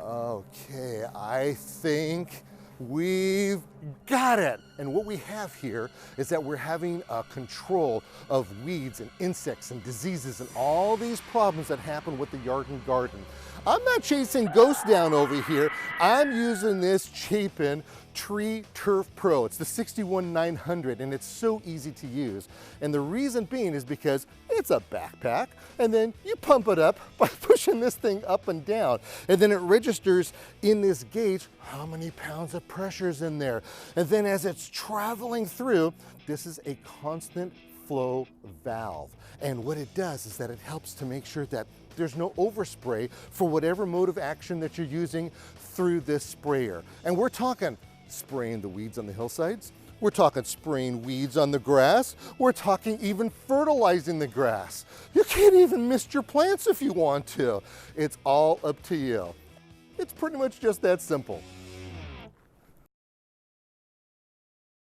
Okay, I think we've got it. And what we have here is that we're having control of weeds and insects and diseases and all these problems that happen with the yard and garden. I'm not chasing ghosts down over here. I'm using this Chapin Tree Turf Pro. It's the 61900 and it's so easy to use. And the reason being is because it's a backpack and then you pump it up by pushing this thing up and down. And then it registers in this gauge how many pounds of pressure is in there. And then as it's traveling through, this is a constant flow valve. And what it does is that it helps to make sure that there's no overspray for whatever mode of action that you're using through this sprayer. And we're talking spraying the weeds on the hillsides. We're talking spraying weeds on the grass. We're talking even fertilizing the grass. You can't even mist your plants if you want to. It's all up to you. It's pretty much just that simple.